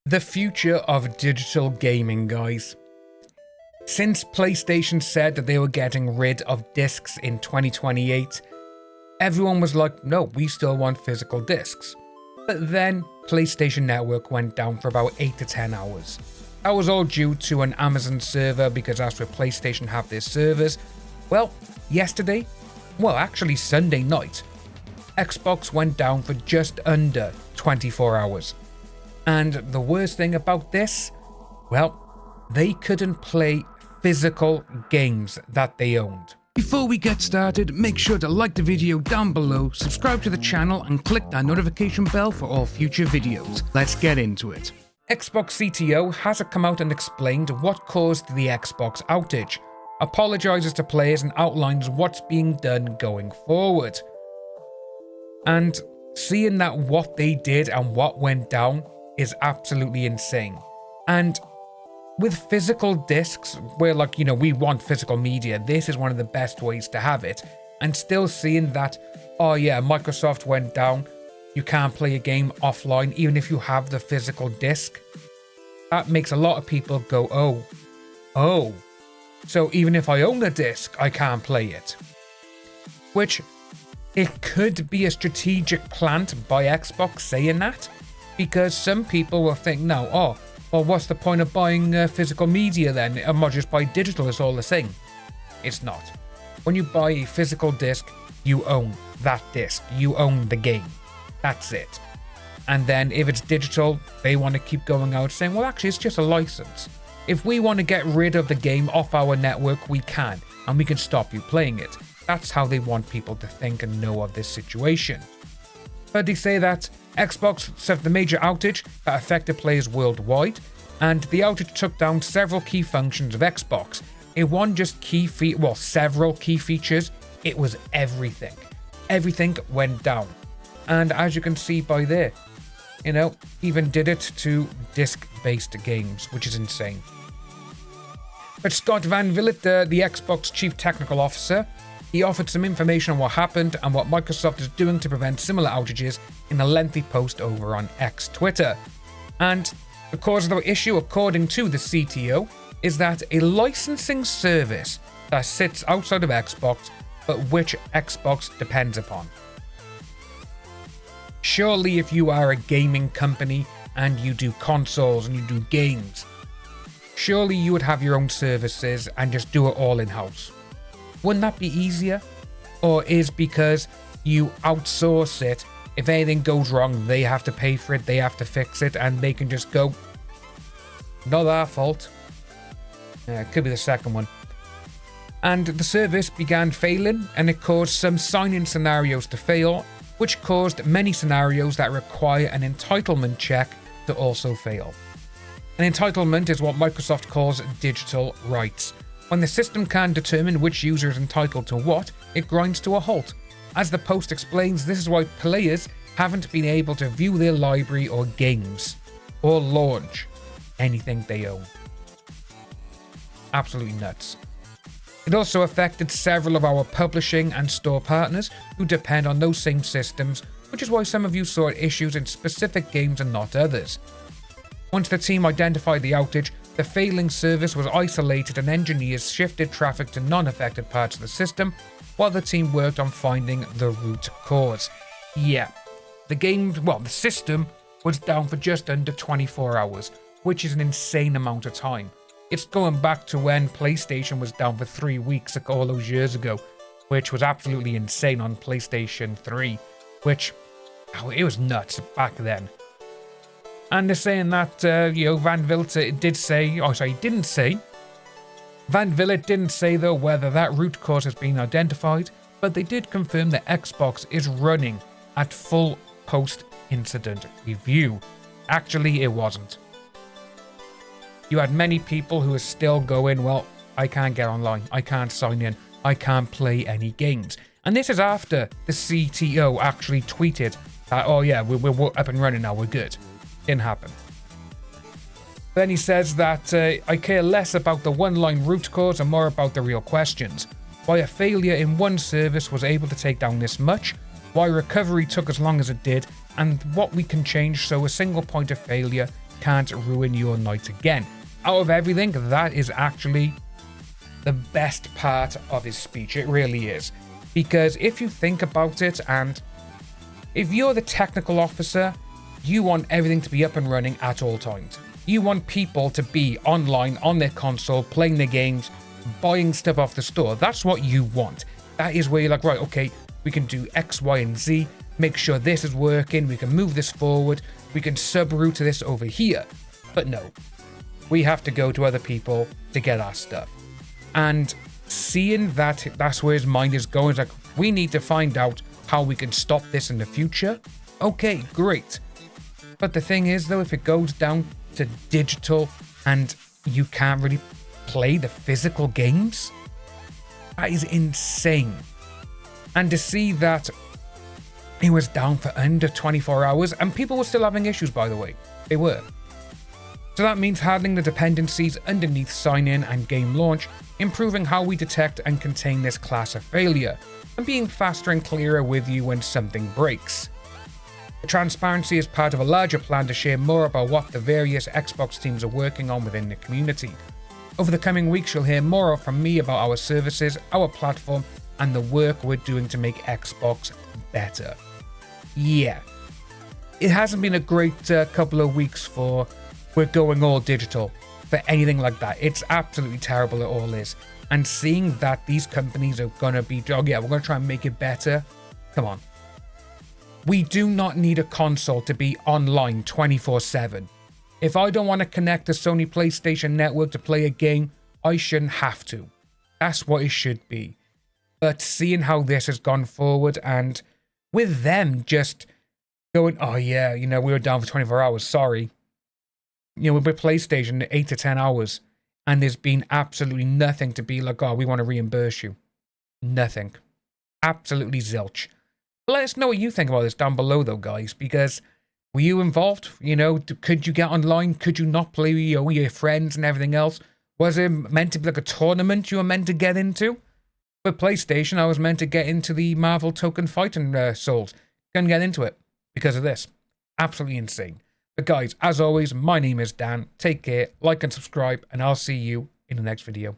The future of digital gaming, guys. Since PlayStation said that they were getting rid of discs in 2028, everyone was like, no, we still want physical discs. But then PlayStation Network went down for about 8 to 10 hours. That was all due to an Amazon server, because that's where PlayStation have their servers. Well, actually Sunday night, Xbox went down for just under 24 hours. And the worst thing about this, well, they couldn't play physical games that they owned. Before we get started, make sure to like the video down below, subscribe to the channel and click that notification bell for all future videos. Let's get into it. Xbox CTO hasn't come out and explained what caused the Xbox outage, apologizes to players and outlines what's being done going forward. And seeing that what they did and what went down is absolutely insane. And with physical discs, where we want physical media, this is one of the best ways to have it. And still seeing that, oh yeah, Microsoft went down, you can't play a game offline even if you have the physical disc. That makes a lot of people go, oh, so even if I own a disc, I can't play it. Which, it could be a strategic plant by Xbox saying that, because some people will think now, well, what's the point of buying physical media then? I might just buy digital, it's all the same. It's not. When you buy a physical disc, you own that disc. You own the game. That's it. And then if it's digital, they want to keep going out saying, well, actually, it's just a license. If we want to get rid of the game off our network, we can, and we can stop you playing it. That's how they want people to think and know of this situation. But they say that Xbox suffered a major outage that affected players worldwide, and the outage took down several key functions of Xbox. It wasn't just several key features, it was everything. Everything went down. And as you can see by there, even did it to disc-based games, which is insane. But Scott Van Villet, the Xbox Chief Technical Officer, he offered some information on what happened and what Microsoft is doing to prevent similar outages in a lengthy post over on X Twitter. And the cause of the issue, according to the CTO, is that a licensing service that sits outside of Xbox, but which Xbox depends upon. Surely if you are a gaming company and you do consoles and you do games, surely you would have your own services and just do it all in-house. Wouldn't that be easier? Or is because you outsource it, if anything goes wrong, they have to pay for it, they have to fix it, and they can just go, not our fault. It could be the second one. And the service began failing, and it caused some sign-in scenarios to fail, which caused many scenarios that require an entitlement check to also fail. An entitlement is what Microsoft calls digital rights. When the system can determine which user is entitled to what, it grinds to a halt. As the post explains, this is why players haven't been able to view their library or games, or launch anything they own. Absolutely nuts. It also affected several of our publishing and store partners who depend on those same systems, which is why some of you saw issues in specific games and not others. Once the team identified the outage, the failing service was isolated and engineers shifted traffic to non-affected parts of the system while the team worked on finding the root cause. Yeah, the system was down for just under 24 hours, which is an insane amount of time. It's going back to when PlayStation was down for 3 weeks all those years ago, which was absolutely insane on PlayStation 3, which, it was nuts back then. And they're saying that, Van Villet didn't say, Van Villet didn't say though whether that root cause has been identified, but they did confirm that Xbox is running at full post-incident review. Actually, it wasn't. You had many people who are still going, well, I can't get online, I can't sign in, I can't play any games. And this is after the CTO actually tweeted that, oh yeah, we're up and running now, we're good. Didn't happen. Then he says that I care less about the one-line root cause and more about the real questions. Why a failure in one service was able to take down this much, why recovery took as long as it did, and what we can change so a single point of failure can't ruin your night again. Out of everything, that is actually the best part of his speech. It really is. Because if you think about it, and if you're the technical officer, you want everything to be up and running at all times. You want people to be online on their console, playing their games, buying stuff off the store. That's what you want. That is where you're like, right, okay, we can do X, Y, and Z. Make sure this is working. We can move this forward. We can subroute this over here. But no, we have to go to other people to get our stuff. And seeing that that's where his mind is going, it's like, we need to find out how we can stop this in the future. Okay, great. But the thing is, though, if it goes down to digital and you can't really play the physical games, that is insane. And to see that it was down for under 24 hours, and people were still having issues, by the way. They were. So that means handling the dependencies underneath sign-in and game launch, improving how we detect and contain this class of failure, and being faster and clearer with you when something breaks. The transparency is part of a larger plan to share more about what the various Xbox teams are working on within the community. Over the coming weeks, you'll hear more from me about our services, our platform, and the work we're doing to make Xbox better. Yeah, it hasn't been a great couple of weeks for we're going all digital, for anything like that. It's absolutely terrible, it all is. And seeing that these companies are going to be, oh yeah, we're going to try and make it better. Come on. We do not need a console to be online 24/7. If I don't want to connect the Sony PlayStation Network to play a game, I shouldn't have to. That's what it should be. But seeing how this has gone forward, and with them just going, oh yeah, you know, we were down for 24 hours, sorry. You know, with PlayStation, 8 to 10 hours, and there's been absolutely nothing to be like, oh, we want to reimburse you. Nothing. Absolutely zilch. Let us know what you think about this down below, though, guys, because were you involved? You know, could you get online? Could you not play with your friends and everything else? Was it meant to be like a tournament you were meant to get into? With PlayStation, I was meant to get into the Marvel Token Fighting Souls. Couldn't get into it because of this. Absolutely insane. But guys, as always, my name is Dan. Take care, like and subscribe, and I'll see you in the next video.